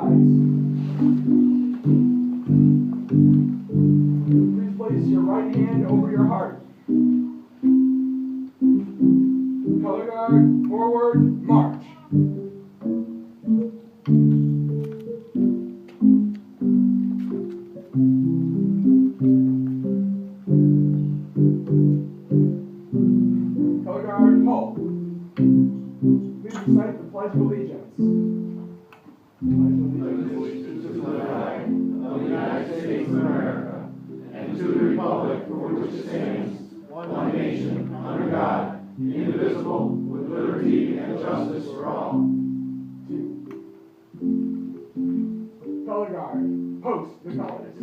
rise. Please place your right hand over your heart. Color guard, forward, march. Color guard, halt. Please recite the Pledge of Allegiance. Allegiance to the flag of the United States of America and to the republic for which it stands, one nation, under God, indivisible, with liberty and justice for all. Color guard, post the colors.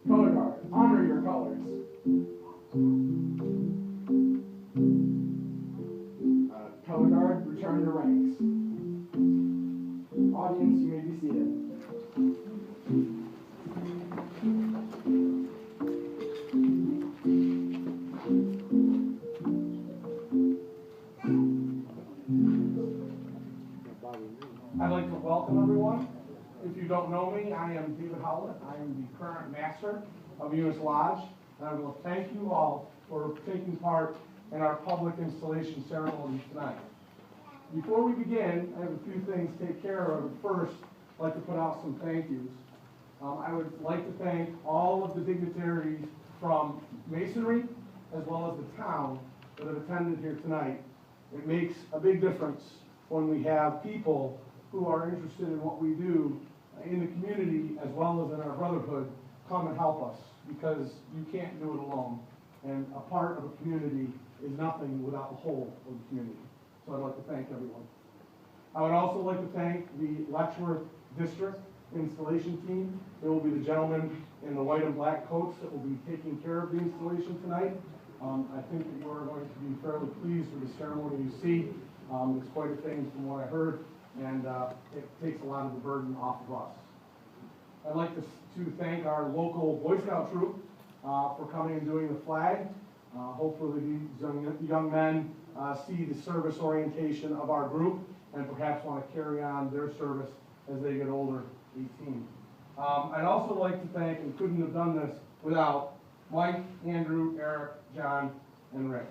Color guard, honor your colors. Color guard, return to ranks. Audience, you may be seated. I'd like to welcome everyone. If you don't know me, I am David Howlett. I am the current master of Eunice Lodge, and I will thank you all for taking part in our public installation ceremony tonight. Before we begin, I have a few things to take care of. First, I'd like to put out some thank yous. I would like to thank all of the dignitaries from Masonry as well as the town that have attended here tonight. It makes a big difference when we have people who are interested in what we do in the community as well as in our brotherhood come and help us, because you can't do it alone. And a part of a community is nothing without the whole of the community. So I'd like to thank everyone. I would also like to thank the Letchworth District installation team. There will be the gentleman in the white and black coats that will be taking care of the installation tonight. I think that you are going to be fairly pleased with the ceremony you see. It's quite a thing from what I heard, and it takes a lot of the burden off of us. I'd like to thank our local Boy Scout troop for coming and doing the flag. Hopefully these young men see the service orientation of our group and perhaps want to carry on their service as they get older, 18. I'd also like to thank, and couldn't have done this without, Mike, Andrew, Eric, John, and Rick.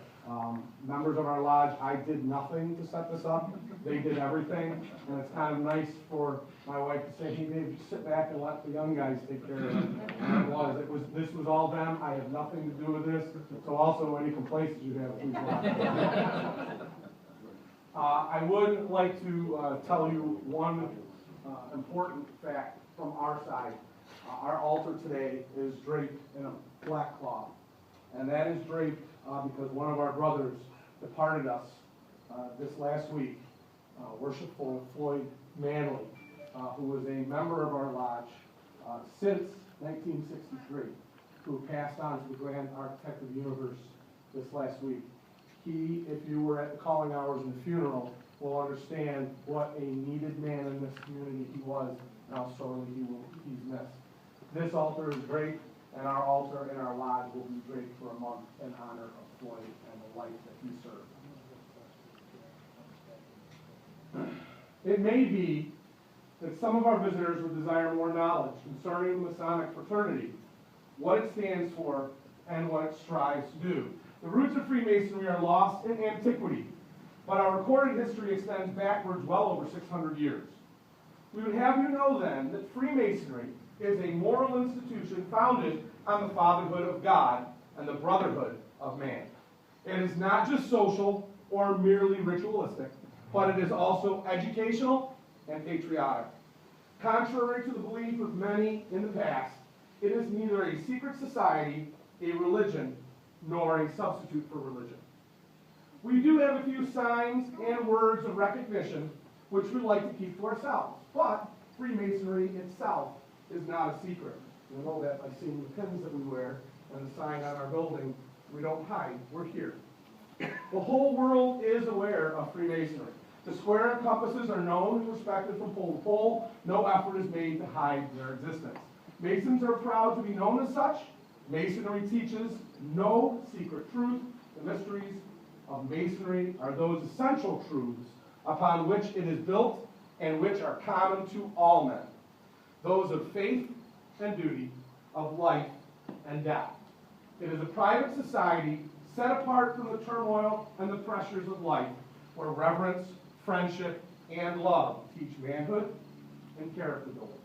Members of our lodge, I did nothing to set this up. They did everything, and it's kind of nice for my wife to say, hey, Dave, just sit back and let the young guys take care of it. And this was all them. I have nothing to do with this. So also, any complaints you have, please let. I would like to tell you one important fact from our side. Our altar today is draped in a black cloth, and that is draped because one of our brothers departed us this last week, Worshipful Floyd Manley, who was a member of our lodge since 1963, who passed on to the Grand Architect of the Universe this last week. He, if you were at the calling hours and the funeral, will understand what a needed man in this community he was, and how sorely he's missed. This altar is draped, and our altar in our lodge will be draped for a month in honor of Floyd and the life that he served. It may be that some of our visitors would desire more knowledge concerning the Masonic fraternity, what it stands for, and what it strives to do. The roots of Freemasonry are lost in antiquity, but our recorded history extends backwards well over 600 years. We would have you know then that Freemasonry is a moral institution founded on the fatherhood of God and the brotherhood of man. It is not just social or merely ritualistic, but it is also educational and patriotic. Contrary to the belief of many in the past, it is neither a secret society, a religion, nor a substitute for religion. We do have a few signs and words of recognition which we like to keep to ourselves, but Freemasonry itself is not a secret. You'll know that by seeing the pins that we wear and the sign on our building. We don't hide, we're here. The whole world is aware of Freemasonry. The square and compasses are known and respected from pole to pole. No effort is made to hide their existence. Masons are proud to be known as such. Masonry teaches no secret truth. The mysteries of Masonry are those essential truths upon which it is built and which are common to all men, those of faith and duty, of life and death. It is a private society set apart from the turmoil and the pressures of life, where reverence, friendship, and love teach manhood and character building.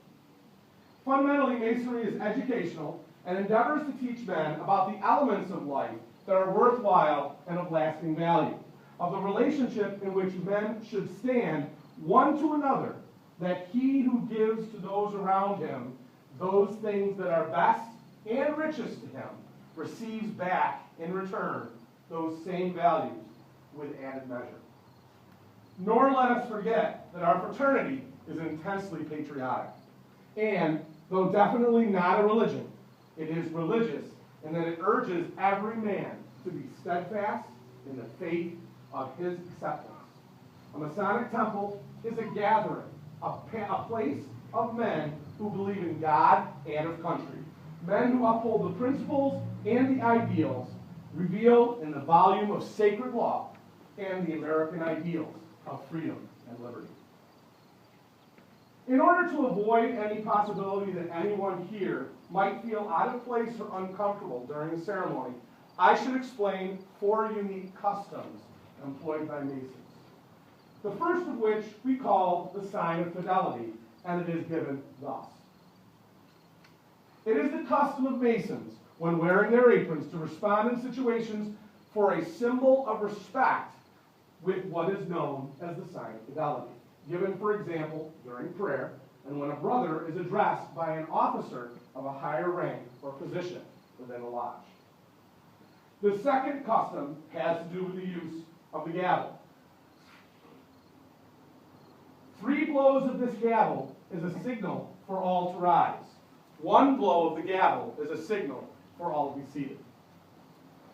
Fundamentally, Masonry is educational and endeavors to teach men about the elements of life that are worthwhile and of lasting value, of the relationship in which men should stand one to another, that he who gives to those around him those things that are best and richest to him receives back in return those same values with added measure. Nor let us forget that our fraternity is intensely patriotic, and, though definitely not a religion, it is religious in that it urges every man to be steadfast in the faith of his acceptance. A Masonic temple is a gathering, a place of men who believe in God and of country, men who uphold the principles and the ideals revealed in the volume of sacred law and the American ideals of freedom and liberty. In order to avoid any possibility that anyone here might feel out of place or uncomfortable during the ceremony, I should explain 4 unique customs employed by Masons. The first of which we call the sign of fidelity, and it is given thus. It is the custom of Masons, when wearing their aprons, to respond in situations for a symbol of respect with what is known as the sign of fidelity, given, for example, during prayer, and when a brother is addressed by an officer of a higher rank or position within a lodge. The second custom has to do with the use of the gavel. 3 blows of this gavel is a signal for all to rise. 1 blow of the gavel is a signal for all to be seated.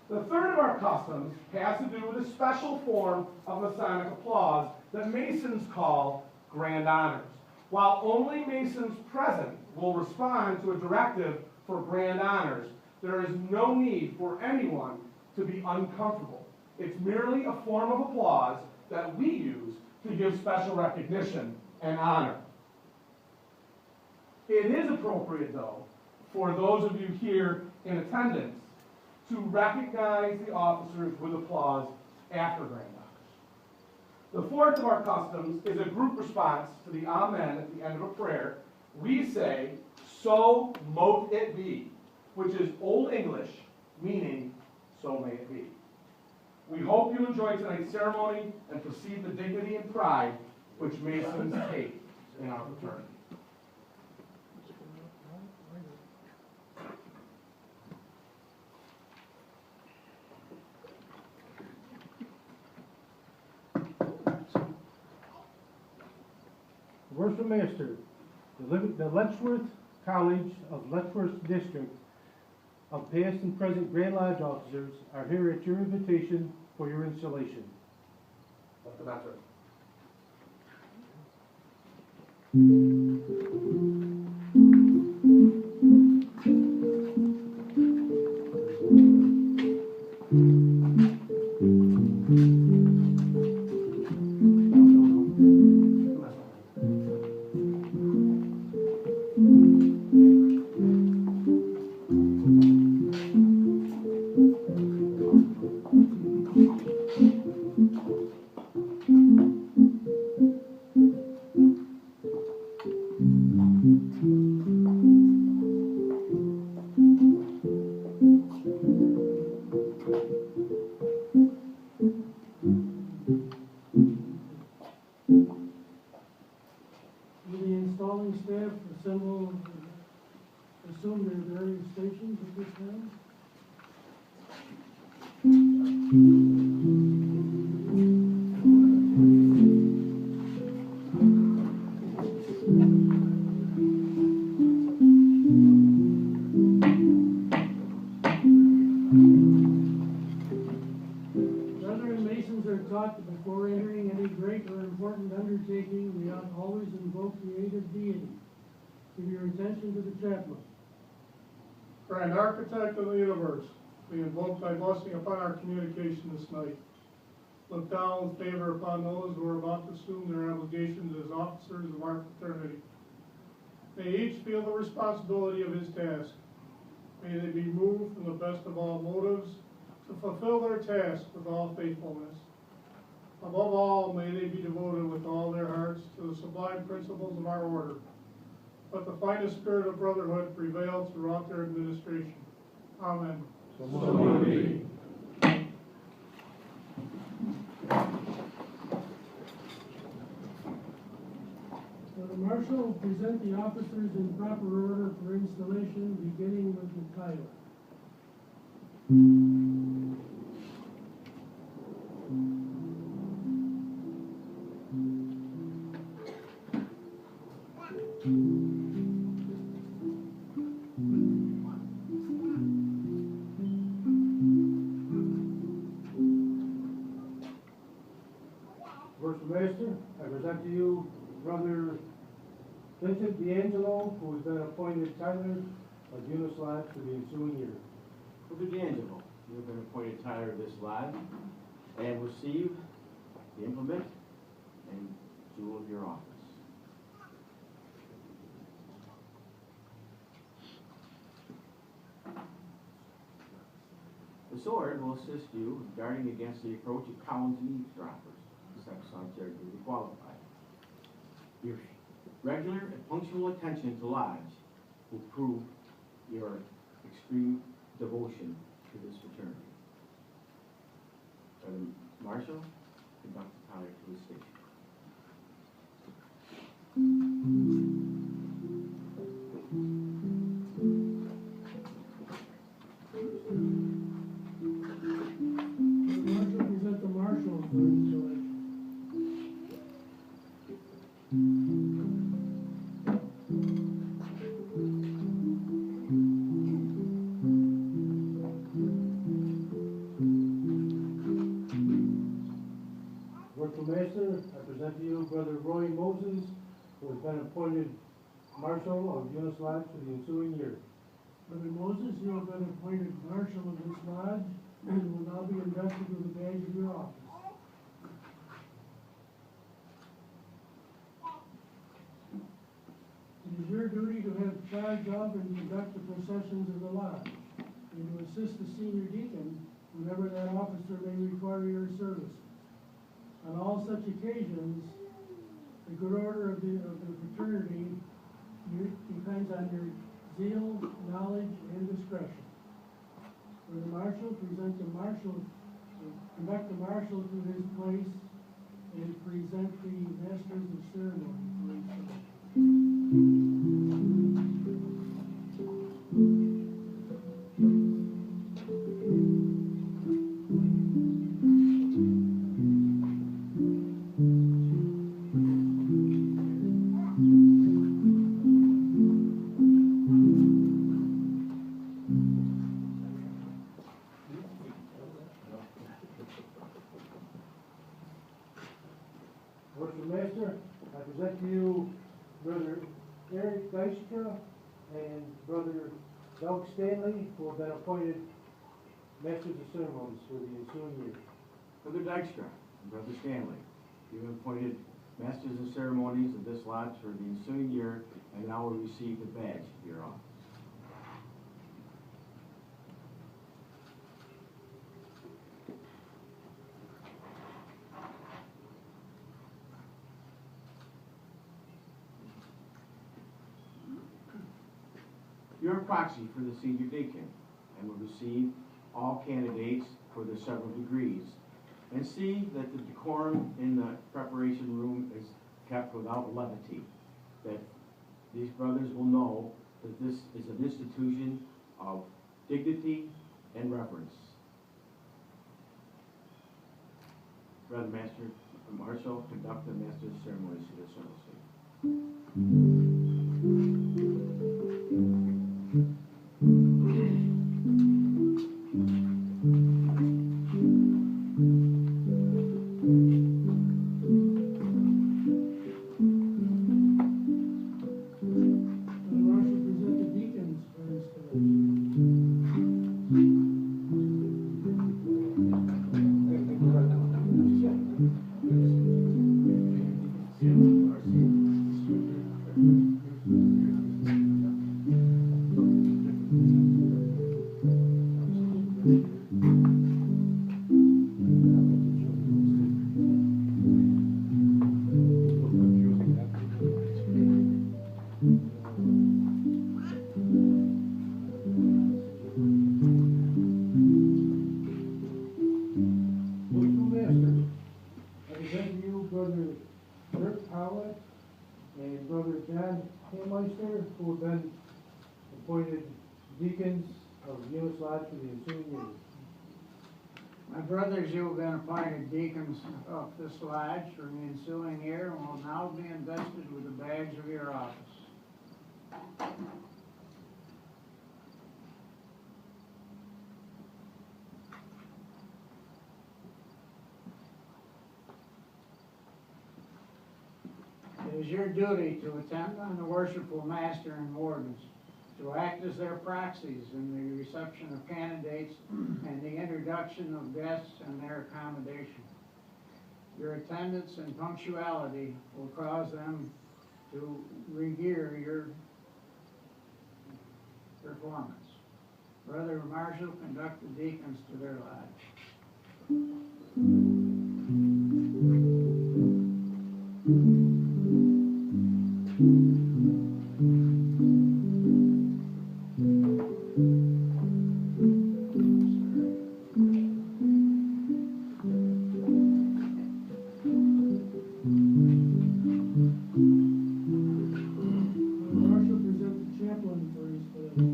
The third of our customs has to do with a special form of Masonic applause that Masons call grand honors. While only Masons present will respond to a directive for grand honors, there is no need for anyone to be uncomfortable. It's merely a form of applause that we use to give special recognition and honor. It is appropriate, though, for those of you here in attendance to recognize the officers with applause after grand honors. The fourth of our customs is a group response to the Amen at the end of a prayer. We say, "So mote it be," which is Old English, meaning, "So may it be." We hope you enjoy tonight's ceremony and perceive the dignity and pride which Masons take in our fraternity. Worship Master, the Letchworth College of Letchworth District of past and present Grand Lodge officers are here at your invitation for your installation. Let the matter. Will the installing staff assume their various stations at this time? Brethren, Masons are taught that before entering any great or important undertaking, we ought always invoke the aid of deity. Give your attention to the chaplain. Grand Architect of the universe, we invoke thy blessing upon our communication this night. look down with favor upon those who are about to assume their obligations as officers of our fraternity. May each feel the responsibility of his task. May they be moved from the best of all motives to fulfill their task with all faithfulness. Above all, may they be devoted with all their hearts to the sublime principles of our order. Let the finest spirit of brotherhood prevail throughout their administration. Amen. So may it be. The marshal will present the officers in proper order for installation, beginning with the Tyler. First Master, I present to you Brother Vincent D'Angelo, who has been appointed Tyler of Eunice Lodge for the ensuing year. Brother D'Angelo, you have been appointed Tyler of this lodge and receive the implement and jewel of your office. The sword will assist you in guarding against the approach of cowards and eavesdroppers. The sex are duly qualified. Your regular and punctual attention to lodge will prove your extreme devotion to this fraternity. Brother Marshall, conduct the Tyler to his station. The marshal present the marshal for installation. Virtual Master, I present to you Brother Roy Moses, who has been appointed Marshal of Eunice Lodge for the ensuing year. Brother Moses, you have been appointed marshal of this lodge and will now be invested with the badge of your office. It is your duty to have charge of and conduct the processions of the lodge, and to assist the senior deacon whenever that officer may require your services. On all such occasions, the good order of the fraternity depends on your zeal, knowledge, and discretion. For the marshal, conduct the marshal to his place and present the masters of ceremony for installation. Virtual Master, I present to you Brother Eric Dystra and Brother Doug Stanley, who have been appointed Masters of Ceremonies for the ensuing year. Brother Dykstra and Brother Stanley, you have appointed Masters of Ceremonies of this lodge for the ensuing year and now will receive the badge of your office. You're a proxy for the senior deacon and will receive all candidates for the several degrees. And see that the decorum in the preparation room is kept without levity. That these brothers will know that this is an institution of dignity and reverence. Brother Master Marshall, conduct the Master's ceremonies to the circle seat. you Brother Dirk Howlett and Brother John Hammeister, who have been appointed deacons of Eunice Lodge for the ensuing year. My brothers, you have been appointed deacons of this lodge for the ensuing year and will now be invested with the badge of your office. It is your duty to attend on the worshipful master and wardens, to act as their proxies in the reception of candidates and the introduction of guests and their accommodation. Your attendance and punctuality will cause them to revere your performance. Brother Marshall, conduct the deacons to their lodge. Marshal present the chaplain for his pledge.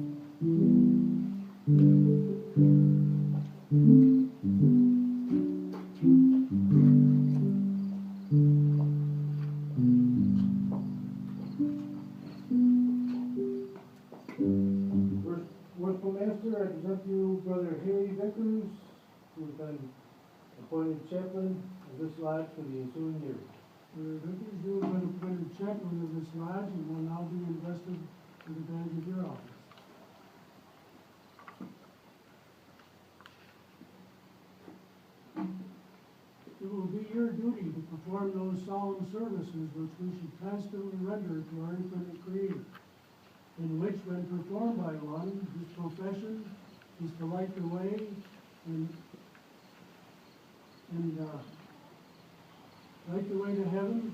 Worshipful Master, I present to you Brother Harry Vickers, who has been appointed chaplain of this lodge for the ensuing year. Brother Vickers, you have been appointed chaplain of this lodge and will now be invested with the badge of your office. It will be your duty to perform those solemn services which we should constantly render to our infinite Creator, in which, when performed by one, his profession is to light the way and light the way to heaven.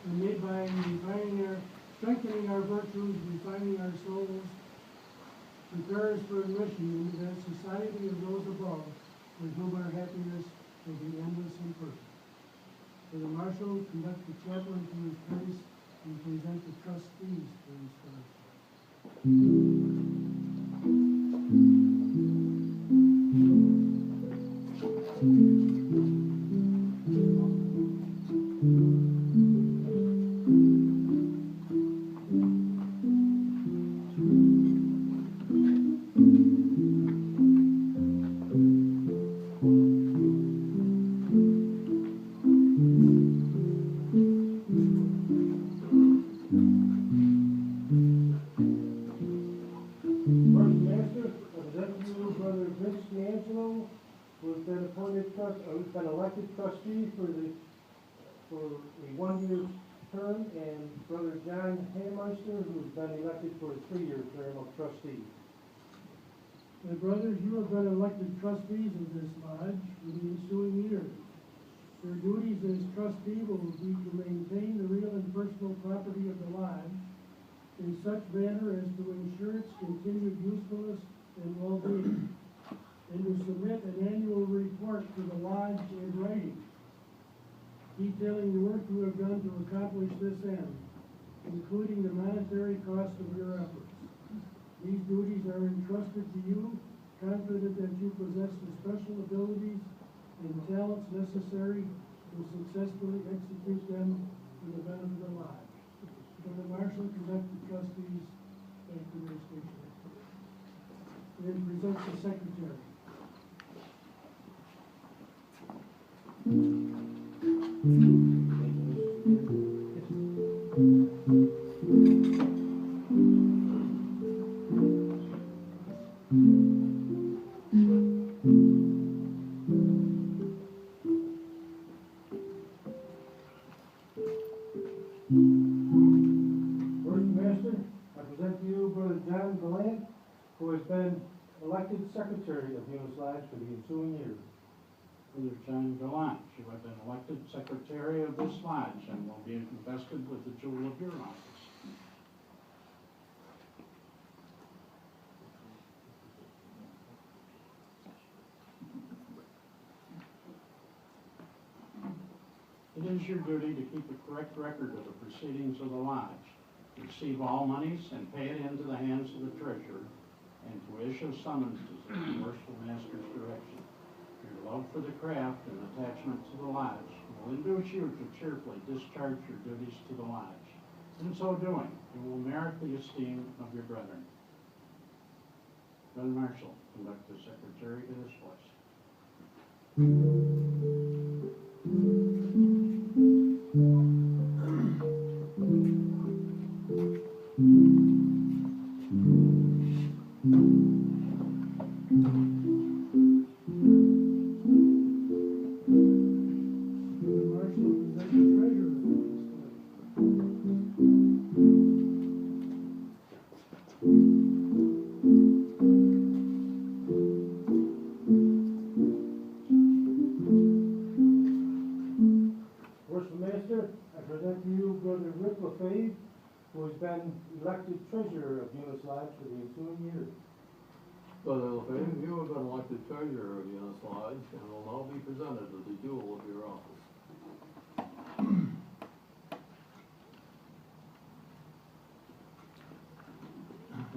And made by refining strengthening our virtues, refining our souls, prepare us for admission into that society of those above, with whom our happiness will be endless and perfect. Brother Marshall, conduct the chaplain to his place and present the trustees for his fellowship. First Master, I present to you Brother Vince D'Angelo, who has been who's been elected trustee for a one-year term, and Brother John Hammeister, who's been elected for a 3-year term of trustee. My brothers, you have been elected trustees of this lodge for the ensuing year. Your duties as trustee will be to maintain the real and personal property of the lodge in such manner as to ensure its continued usefulness and well-being, and to submit an annual report to the lodge in writing, detailing the work you have done to accomplish this end, including the monetary cost of your efforts. These duties are entrusted to you, confident that you possess the special abilities and talents necessary to successfully execute them for the benefit of the lodge. Brother Marshall, conduct the trustees back to their station. Then present the secretary. First Master, I present to you Brother John Gallant, who has been elected secretary of Eunice Lodge for the ensuing year. Brother John Gallant, you have been elected secretary of this lodge and will be invested with the jewel of your office. is your duty to keep a correct record of the proceedings of the lodge, receive all monies and pay it into the hands of the treasurer, and to issue summonses at the worshipful master's direction. Your love for the craft and attachment to the lodge will induce you to cheerfully discharge your duties to the lodge. In so doing, you will merit the esteem of your brethren. Brother Marshall, conduct the secretary to this place. Brother Marshall, present the treasurer for this place. Worshipful Master, I present to you Brother Rick LaFave, who has been elected treasurer of Eunice Lodge for the ensuing year. Brother LaFave, you have been elected treasurer of Eunice Lodge and will now be presented with the jewel of your office.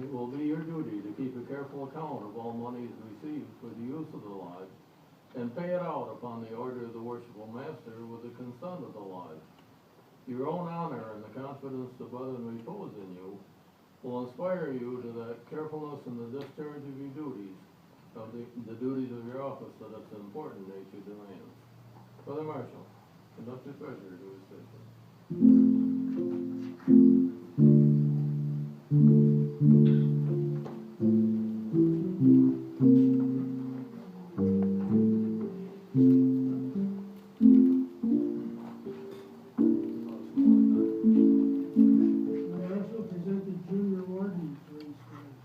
It will be your duty to keep a careful account of all monies received for the use of the lodge and pay it out upon the order of the worshipful master with the consent of the lodge. Your own honor and the confidence the brethren repose in you will inspire you to that carefulness in the discharge of your duties, of the duties of your office that its important nature demands. Brother Marshall, conduct the treasurer to his station. Marshall, present the junior warden for this place.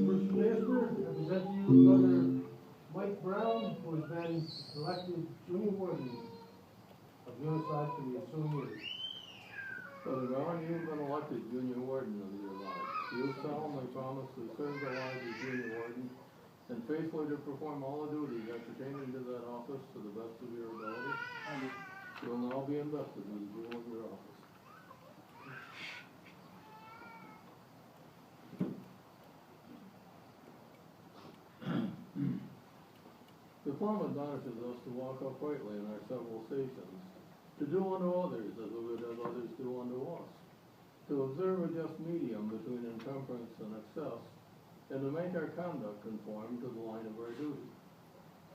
Worshipful Master, I present to you Brother Mike Brown, who has been elected junior warden of Eunice Lodge for the ensuing year. Brother Brown, you have been elected junior warden of your lodge. You solemnly promise to serve the lodge as junior warden and faithfully to perform all the duties appertaining to that office to the best of your ability. You will now be invested in the jewel of your office. The form admonishes us to walk uprightly in our several stations, to do unto others as we would have others do unto us, to observe a just medium between intemperance and excess, and to make our conduct conform to the line of our duty.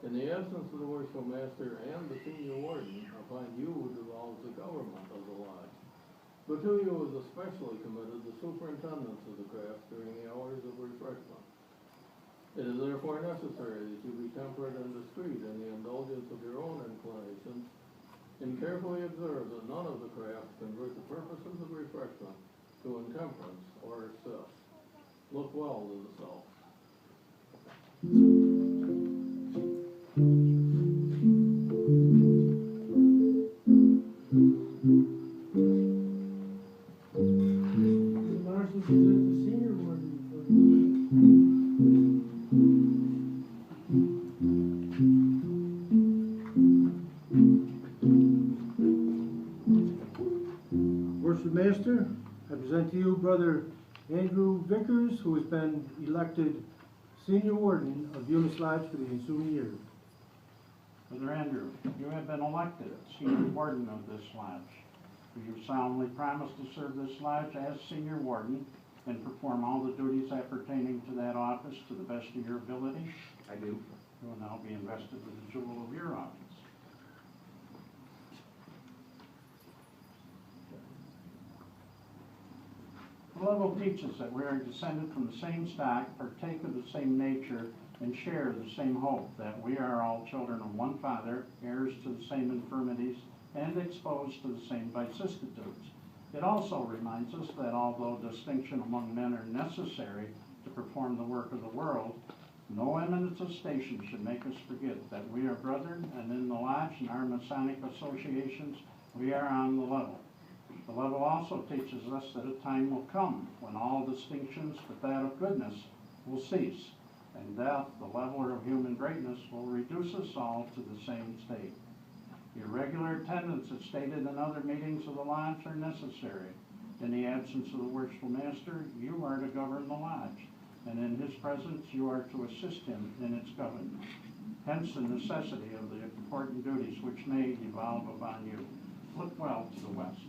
In the absence of the worshipful master and the senior warden, upon you devolves the government of the lodge. But to you is especially committed the superintendence of the craft during the hours of refreshment. It is therefore necessary that you be temperate and discreet in the indulgence of your own inclinations, and carefully observe that none of the craft convert the purposes of refreshment to intemperance or excess. Look well to the self. Brother Marshall, present the senior warden for this place. Worshipful Master, I present to you Brother Andrew Vickers, who has been elected senior warden of Eunice Lodge for the ensuing year. Brother Andrew, you have been elected senior warden of this lodge. Do you solemnly promise to serve this lodge as senior warden and perform all the duties appertaining to that office to the best of your ability? I do. You will now be invested with the jewel of your office. The Bible teaches that we are descended from the same stock, partake of the same nature, and share the same hope, that we are all children of one Father, heirs to the same infirmities, and exposed to the same vicissitudes. It also reminds us that although distinction among men are necessary to perform the work of the world, no eminence of station should make us forget that we are brethren, and in the lodge and our Masonic associations, we are on the level. The level also teaches us that a time will come when all distinctions but that of goodness will cease, and death, the leveler of human greatness, will reduce us all to the same state. Irregular attendance, as stated in other meetings of the lodge, are necessary. In the absence of the worshipful master, you are to govern the lodge, and in his presence you are to assist him in its government. Hence the necessity of the important duties which may devolve upon you. Look well to the west.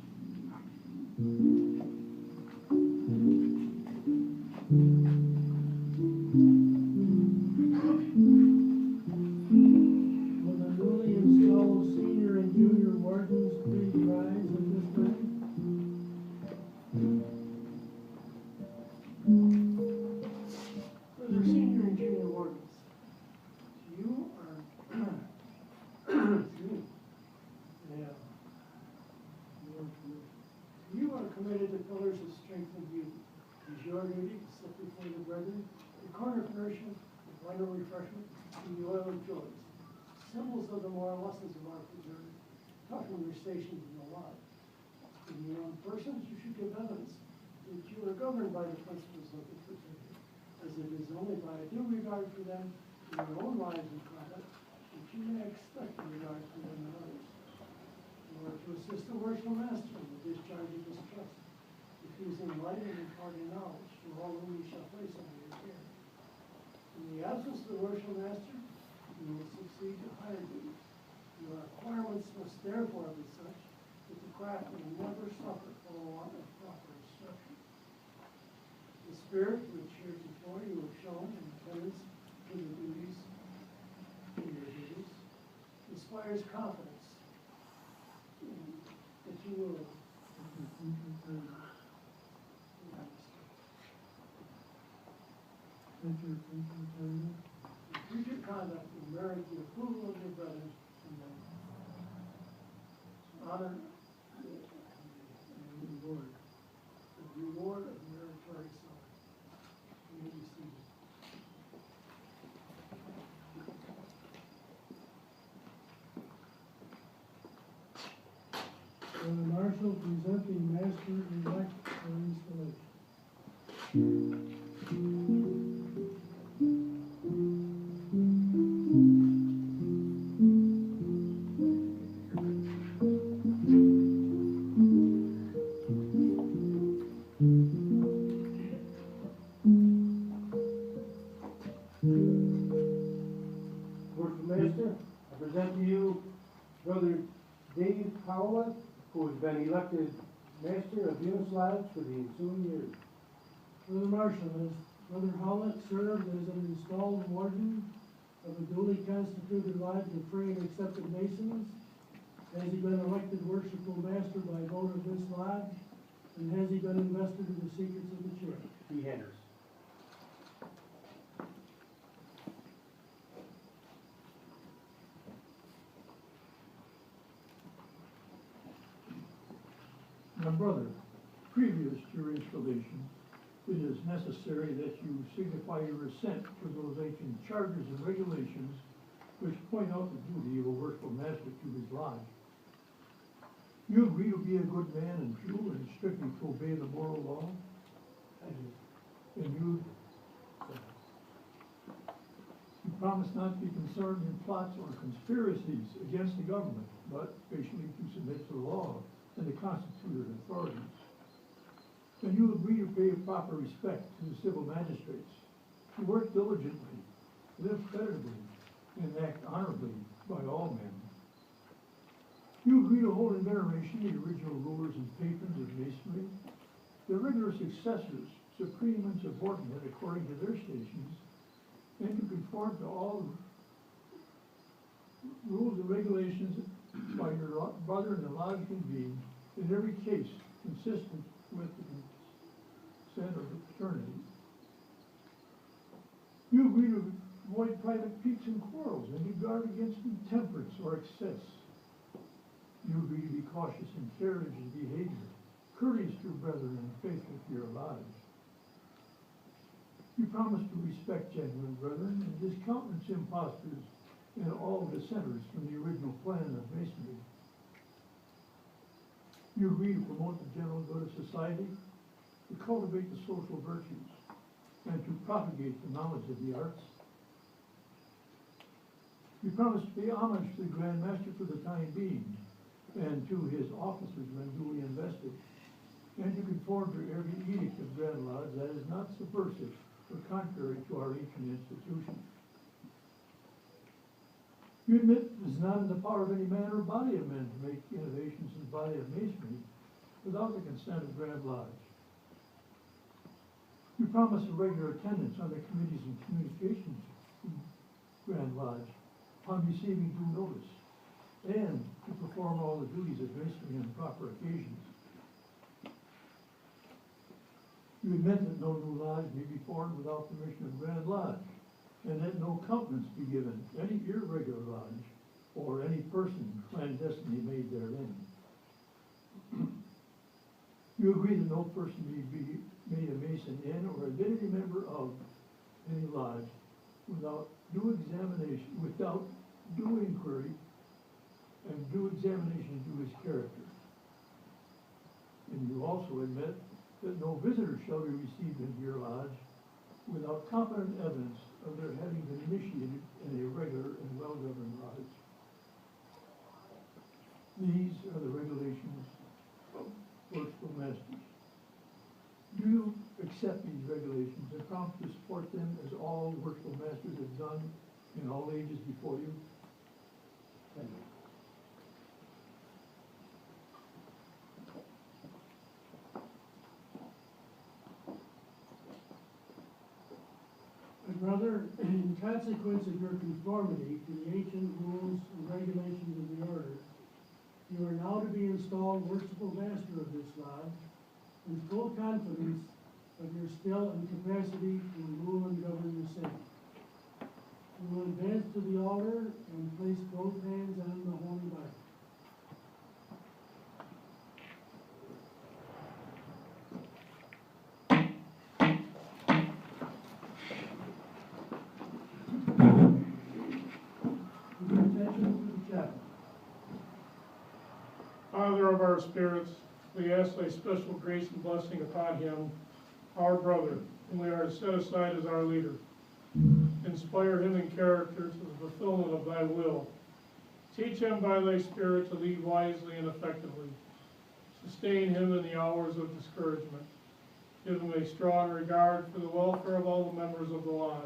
Will the newly installed senior and junior wardens please rise at this time? For the senior and junior wardens, you are, excuse me. Yeah. You are committed to pillars of strength and beauty. It is your duty to set before the brethren the corner of nourishment, the wine of refreshment, and the oil of joys, symbols of the moral lessons of our preserve, taught from your stations in the lodge. In your own persons, you should give evidence that you are governed by the principles of the protector, as it is only by a due regard for them in your own lives and conduct that you may expect a regard for them in others. In order to assist the worshipful master in the discharge of his trust, diffusing light and imparting knowledge to all whom you shall place under your care. In the absence of the worshipful master, you will succeed to higher duties. Your requirements must therefore be such that the craft will never suffer for a want of proper instruction. The spirit which heretofore you have shown in attendance to the duties, in your duties, inspires confidence that you will future conduct will merit the approval of your brethren and the honor and the reward of meritorious honor. You may be seated. Will the marshal present the master-elect for installation? Worshipful Master, I present to you Brother Dave Howlett, who has been elected Master of Eunice Lodge for the ensuing year. Brother Marshal, has Brother Howlett served as an installed warden of a duly constituted lodge of free and accepted Masons? Has he been elected worshipful master by vote of this lodge? And has he been invested in the secrets of the church? He enters. My brother, previous to your installation, it is necessary that you signify your assent to those ancient charters and regulations which point out the duty of a worshipful master to his lodge. You agree to be a good man and true and strictly to obey the moral law? I do. And you promise not to be concerned in plots or conspiracies against the government, but patiently to submit to the law and the constituted authorities. And you agree to pay proper respect to the civil magistrates, to work diligently, live creditably, and act honorably by all men. You agree to hold in veneration the original rulers and patrons of masonry, their regular successors, supreme and subordinate according to their stations, and to conform to all rules and regulations by your brother in the lodge convened, in every case consistent with the consent of the fraternity. You agree to avoid private piques and quarrels, and you guard against intemperance or excess. You agree to be cautious in carriage and behavior, courteous to your brethren, and faithful to your lodge. You promise to respect genuine brethren and discountenance impostors and all dissenters from the original plan of masonry. You agree to promote the general good of society, to cultivate the social virtues, and to propagate the knowledge of the arts. You promise to pay homage to the Grand Master for the time being, and to his officers when duly invested, and to conform to every edict of Grand Lodge that is not subversive or contrary to our ancient institutions. You admit it is not in the power of any man or body of men to make innovations in the body of masonry without the consent of Grand Lodge. You promise a regular attendance on the committees and communications in Grand Lodge upon receiving due notice, and to perform all the duties of masonry on proper occasions. You admit that no new lodge may be formed without permission of Grand Lodge, and that no countenance be given to any irregular lodge or any person clandestinely made therein. You agree that no person may be made a mason in or admitted a member of any lodge without due examination, without due inquiry and due examination into his character. And you also admit that no visitor shall be received into your lodge without competent evidence of their having been initiated in a regular and well-governed lodge. These are the regulations of worshipful masters. Do you accept these regulations and promise to support them as all worshipful masters have done in all ages before you? Thank you. My brother, in consequence of your conformity to the ancient rules and regulations of the order, you are now to be installed worshipful master of this lodge in full confidence of your skill and capacity to rule and govern the same. You will advance to the altar and place both hands on the Holy Bible. Father of our spirits, we ask thy special grace and blessing upon him, our brother, whom we are to set aside as our leader. Inspire him in character to the fulfillment of thy will. Teach him by thy Spirit to lead wisely and effectively. Sustain him in the hours of discouragement. Give him a strong regard for the welfare of all the members of the lodge.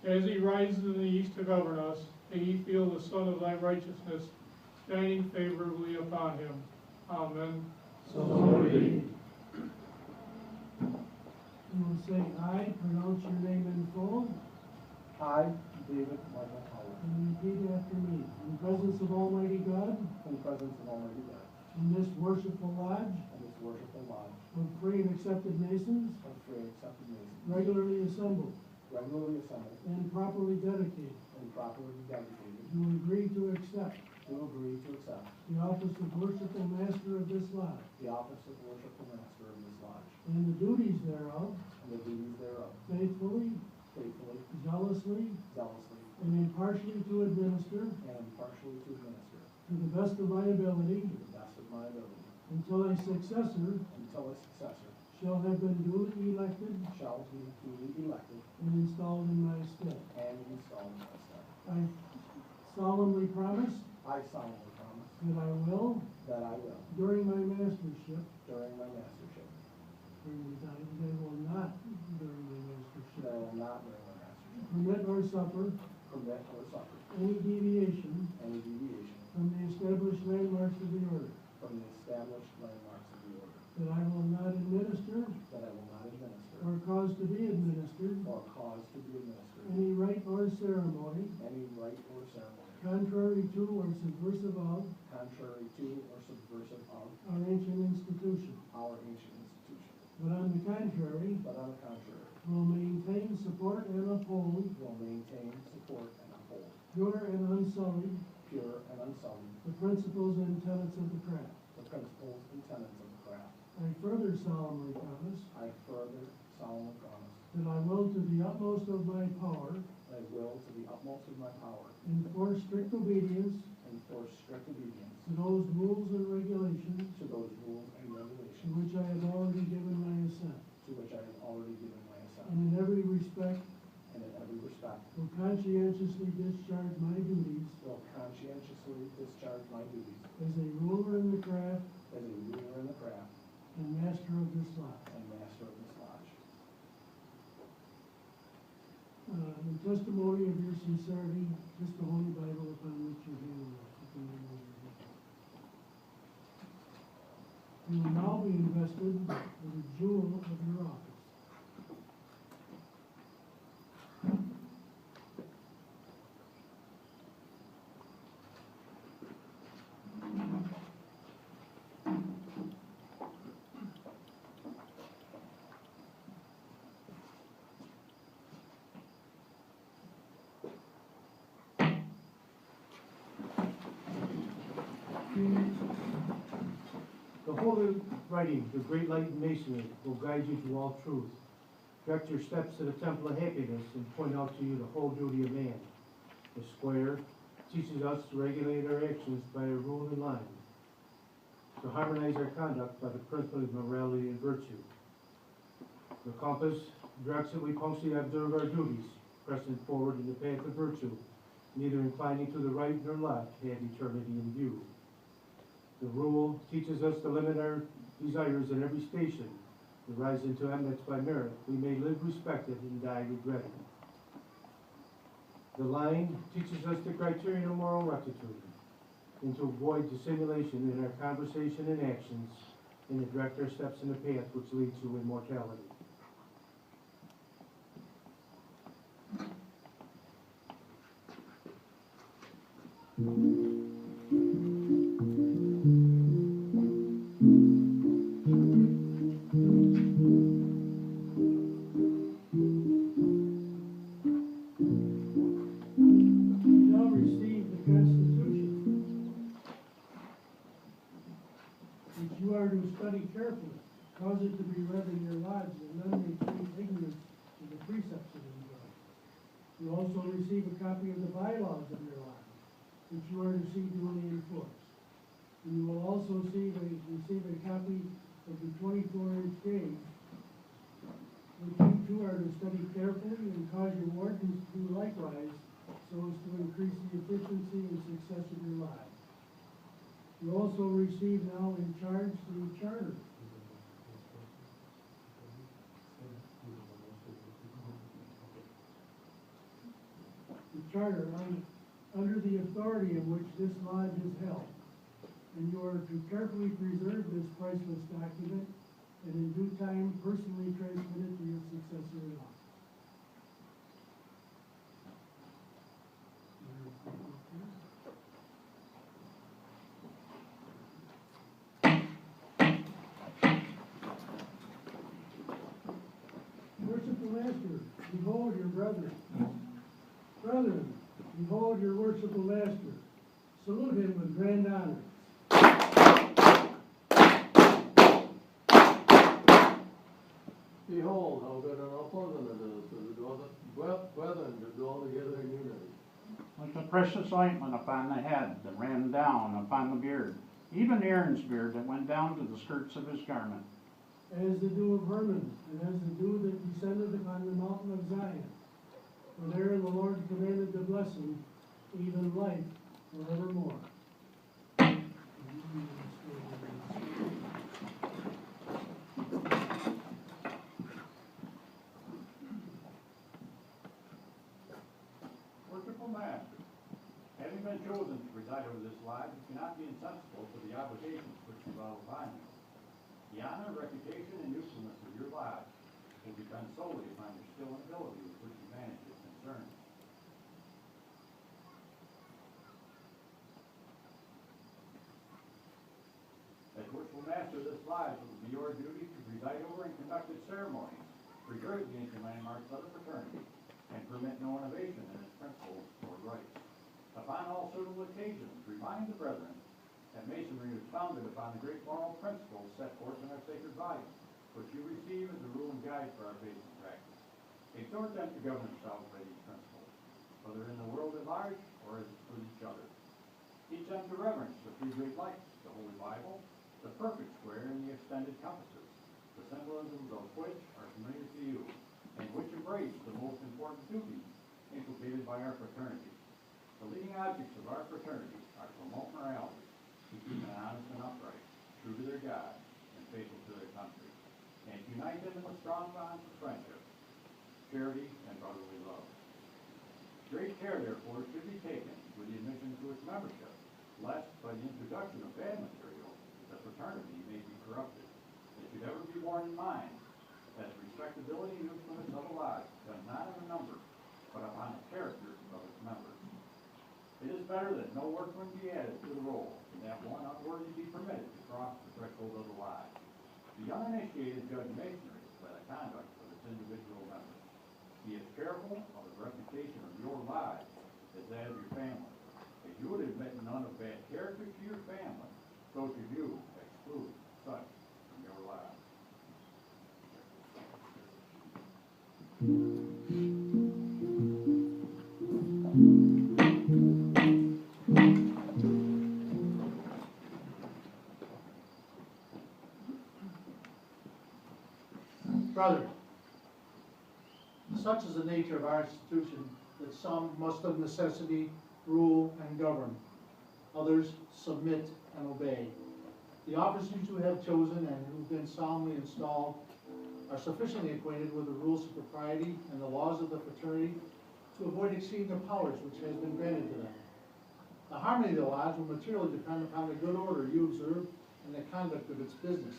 As he rises in the east to govern us, may he feel the sun of thy righteousness shining favorably upon him. Amen. So it be. You will say, "I," pronounce your name in full, I, David Michael Howard, and repeat after me. In the presence of Almighty God, in the presence of Almighty God, in this worshipful lodge and this worshipful lodge of free and accepted masons, of free and accepted masons, regularly assembled regularly assembled and properly dedicated, and properly dedicated, do agree to accept do agree to accept the office of worshipful master of this lodge, the office of worshipful master of this lodge, and the duties thereof, and the duties thereof, faithfully, faithfully, zealously, zealously, and impartially to administer, and impartially to administer, to the best of my ability, to the best of my ability, until a successor until a successor shall have been duly elected shall be duly elected and installed in my stead. and installed in my stead. I solemnly promise I solemnly promise that I will, that I will, during my mastership, during my mastership, during the time, that will not, during my that I mastership, will not during my mastership permit or suffer permit or suffer any deviation any deviation from the established landmarks of the order, from the established landmarks of the order, that I will not administer that I will not administer or cause to be administered or cause to be administered any rite or ceremony any rite or ceremony contrary to or subversive of contrary to or subversive of our ancient institution, our ancient institution, but on the contrary, but on the contrary, will maintain, support, and uphold will maintain, support, and uphold pure and unsullied pure and unsullied the principles and tenets of the craft. the principles and tenets of the craft. I further solemnly promise I further solemnly promise that I will, to the utmost of my power, that I will, to the utmost of my power, enforce strict obedience enforce strict obedience to those rules and regulations to those rules and to regulations which I have already given my assent, to which I have already given my assent, and in every respect and in every respect will conscientiously discharge my duties will conscientiously discharge my duties as a ruler in the craft as a ruler in the craft and master of this lodge. and master of this lodge. In testimony of your sincerity, this the Holy Bible upon which your hand rests. You will now be invested with the jewel of your office. The holy writing, the great light in masonry, will guide you to all truth, direct your steps to the temple of happiness, and point out to you the whole duty of man. The square teaches us to regulate our actions by a rule and line, to harmonize our conduct by the principle of morality and virtue. The compass directs that we punctually observe our duties, pressing forward in the path of virtue, neither inclining to the right nor left, to have eternity in view. The rule teaches us to limit our desires in every station, to rise into eminence by merit, we may live respected and die regretted. The line teaches us the criterion of moral rectitude, and to avoid dissimulation in our conversation and actions, and to direct our steps in the path which leads to immortality. You now receive the Constitution, which you are to study carefully. Cause it to be read in your lodge, that none may treat ignorance of the precepts of the law. You also receive a copy of the bylaws of your lodge, which you are to see duly enforced. And you will also receive a copy of the 24-inch gauge, which you too are to study carefully and cause your wardens to do likewise, so as to increase the efficiency and success of your lodge. You also receive now in charge the charter. The charter under the authority in which this lodge is held. And you are to carefully preserve this priceless document and in due time personally transmit it to your successor in office. Worshipful Master, behold your brethren. Brethren, behold your worshipful Master. Salute him with grand honor. Behold, how good and how pleasant it is for the brethren to dwell together in unity. Like the precious ointment upon the head that ran down upon the beard, even Aaron's beard that went down to the skirts of his garment. As the dew of Hermon, and as the dew that descended upon the mountain of Zion. For there the Lord commanded the blessing, even life forevermore. Worshipful Master, having been chosen to preside over this lodge, you cannot be insensible to the obligations which devolve upon you. The honor, reputation, and usefulness of your lodge will depend solely upon your skill and ability with which you manage its concerns. As worshipful Master of this lodge, it will be your duty to preside over and conduct its ceremonies, preserve the ancient landmarks of the fraternity, and permit no innovation in its principles or rites. Upon all suitable occasions, remind the brethren that Masonry is founded upon the great moral principles set forth in our sacred volume, which you receive as a rule and guide for our faith and practice. Exhort them to govern themselves by these principles, whether in the world at large or with each other. Teach them to reverence the three great lights, the Holy Bible, the perfect square, and the extended compasses, the symbolisms of which are familiar to you, and which embrace the most important duties inculcated by our fraternity. The leading objects of our fraternity are to promote morality, to keep them honest and upright, true to their God, and faithful to their country, and to unite them in the strong bonds of friendship, charity, and brotherly love. Great care, therefore, should be taken with the admission to its membership, lest by the introduction of bad material, the fraternity may be corrupted. It should ever be borne in mind that the respectability and usefulness of a lodge depends not on the number, but upon the character of its members. It is better that no workman be added to the roll, than that one unworthy be permitted to cross the threshold of the lodge. The uninitiated judge masonry by the conduct of its individual members. Be as careful of the reputation of your lodge as that of your family. As you would admit none of bad character to your family, so should you exclude such from your lodge. Brother, such is the nature of our institution that some must of necessity rule and govern, others submit and obey. The officers you have chosen and who've been solemnly installed are sufficiently acquainted with the rules of propriety and the laws of the fraternity to avoid exceeding the powers which has been granted to them. The harmony of the lodge will materially depend upon the good order you observe and the conduct of its business,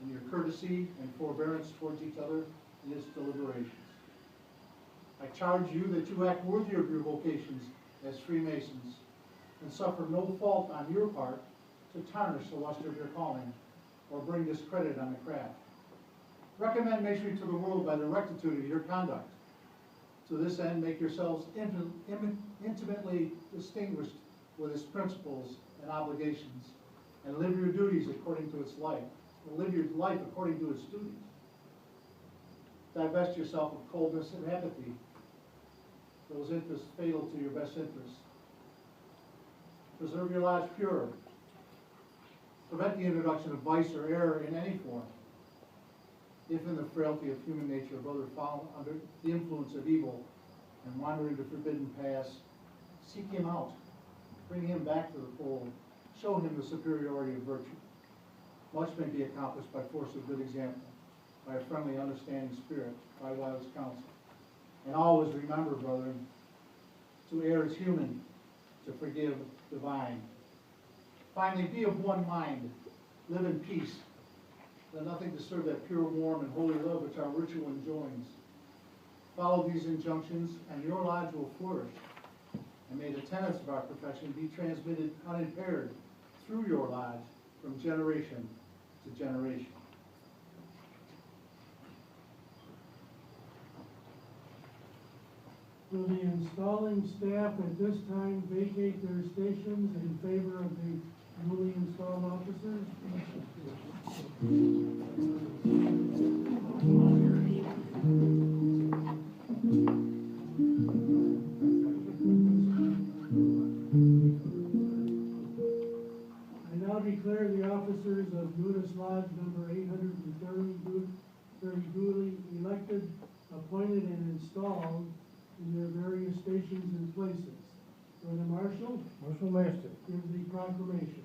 and your courtesy and forbearance towards each other in its deliberations. I charge you that you act worthy of your vocations as Freemasons, and suffer no fault on your part to tarnish the luster of your calling, or bring discredit on the craft. Recommend masonry to the world by the rectitude of your conduct. To this end, make yourselves intimately distinguished with its principles and obligations, and live your duties according to its life. Live your life according to its duties. Divest yourself of coldness and apathy, those interests fatal to your best interests. Preserve your lives pure. Prevent the introduction of vice or error in any form. If in the frailty of human nature a brother fallen under the influence of evil and wandering to forbidden paths, seek him out. Bring him back to the fold. Show him the superiority of virtue. Much may be accomplished by force of good example, by a friendly, understanding spirit, by wise counsel. And always remember, brethren, to err is human, to forgive divine. Finally, be of one mind, live in peace. Let nothing disturb that pure, warm, and holy love which our ritual enjoins. Follow these injunctions, and your lives will flourish. And may the tenets of our profession be transmitted unimpaired through your lodge from generation to generation. Will the installing staff at this time vacate their stations in favor of the newly installed officers? I now declare the officers of Eunice Lodge number 830 duly elected, appointed, and installed in their various stations and places. Brother Marshall, Marshal Master. give the proclamation.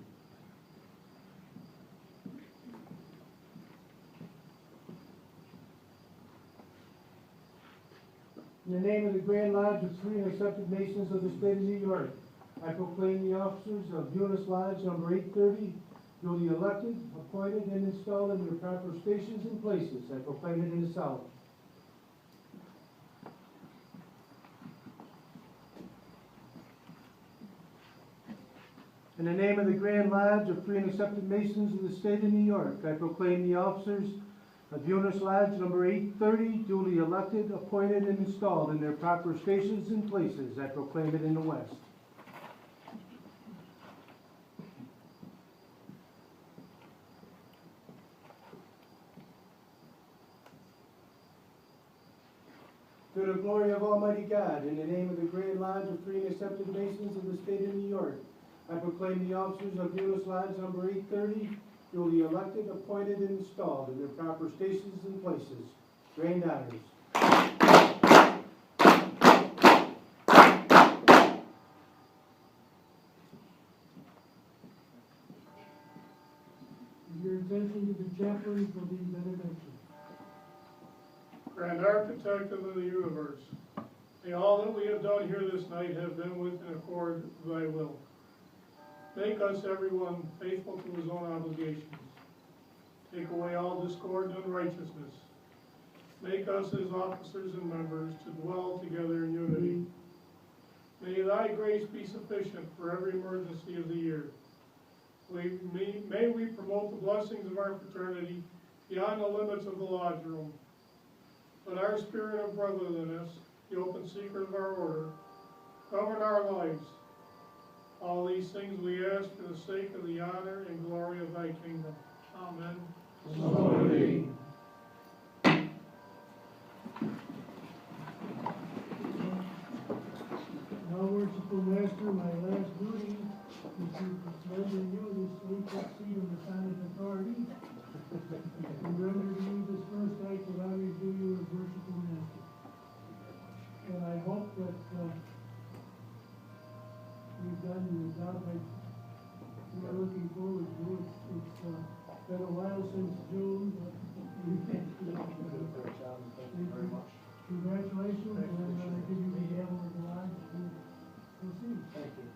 In the name of the Grand Lodge of Free and Accepted Masons of the State of New York, I proclaim the officers of Eunice Lodge number 830 duly elected, appointed, and installed in their proper stations and places. I proclaim it in the South. In the name of the Grand Lodge of Free and Accepted Masons of the State of New York, I proclaim the officers of Eunice Lodge number 830 duly elected, appointed, and installed in their proper stations and places. I proclaim it in the West. To the glory of Almighty God, in the name of the Grand Lodge of Free and Accepted Masons of the State of New York, I proclaim the officers of Eunice Lodge number 830 duly elected, appointed, and installed in their proper stations and places. Grand honors. Your attention to the chaplain for the benediction. Grand Architect of the universe, may all that we have done here this night have been within accord with thy will. Make us, everyone, faithful to his own obligations. Take away all discord and unrighteousness. Make us as officers and members to dwell together in unity. May thy grace be sufficient for every emergency of the year. May we promote the blessings of our fraternity beyond the limits of the lodge room. Let our spirit of brotherliness, the open secret of our order, govern our lives. All these things we ask for the sake of the honor and glory of thy kingdom. Amen. So it be. Now, worshipful Master, my last duty is to render you this sacred seat of Masonic authority, and render to you this first act that I may do you as worshipful Master. And I hope that we've done the job that we are looking forward to. It's been a while since June, but thank you very much. Congratulations, and I give you the gavel of the lodge to proceed. Thank you.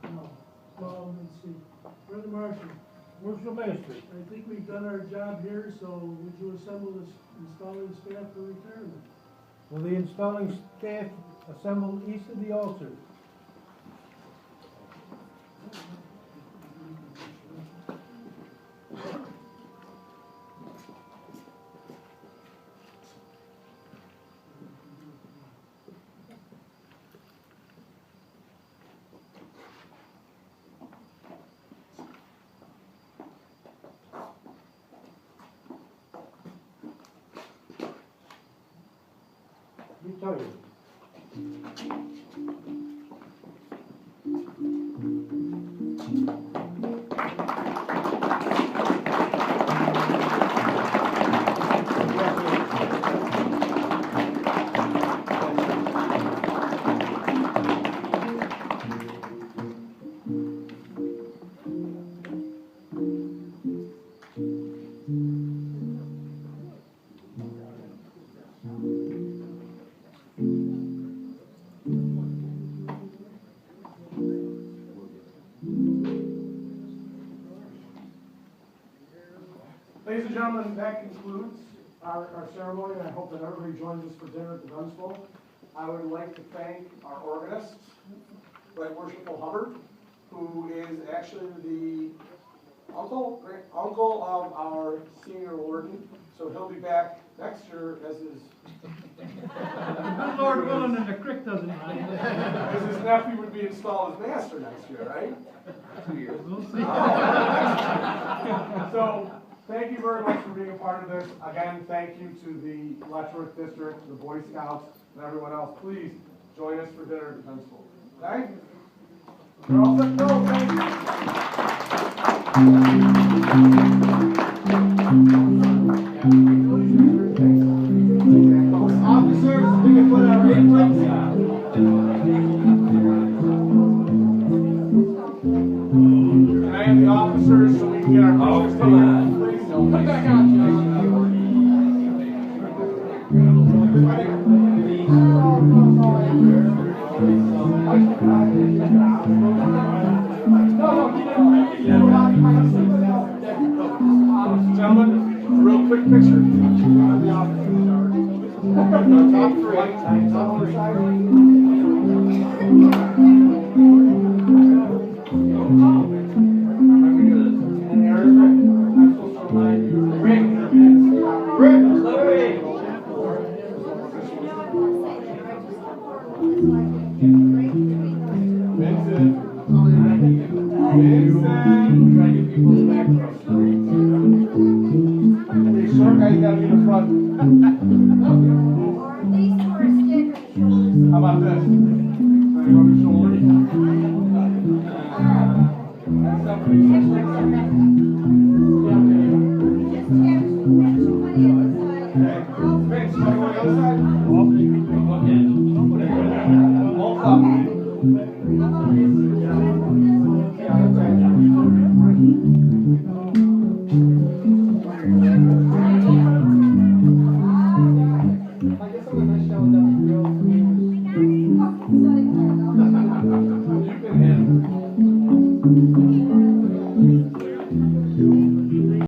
No. Let's see. Brother Marshall, Worshipful Master. I think we've done our job here, so would you assemble the installing staff for retirement? Will the installing staff assemble east of the altar? Retire. Ladies and gentlemen, that concludes our ceremony, and I hope that everybody joins us for dinner at the Dunsmore. I would like to thank our organist, Right Worshipful Hubbard, who is actually the uncle of our senior warden, so he'll be back next year as his Good Lord willing and the creek doesn't mind. as his nephew would be installed as master next year, right? 2 years. We'll see. So, thank you very much for being a part of this. Again, thank you to the Letchworth District, the Boy Scouts, and everyone else. Please join us for dinner at the Dunsmore. Okay? You're all set to go. Thank you. Officers, we can put our aprons. Can I have the officers so we can get our pictures taken? Please, put it back on, John. Gentlemen, a real quick picture of the officers. Top three, top on the side. Vincent. guys gotta be in the front. Or at least wear a stick on the shoulders. How about this? Can I rub your shoulders? That's up for you. Just tap somebody on the side. Vince, you wanna go on the other side? Both up. Okay. How about this? Yeah, that's right. I guess I'm gonna show them the girls.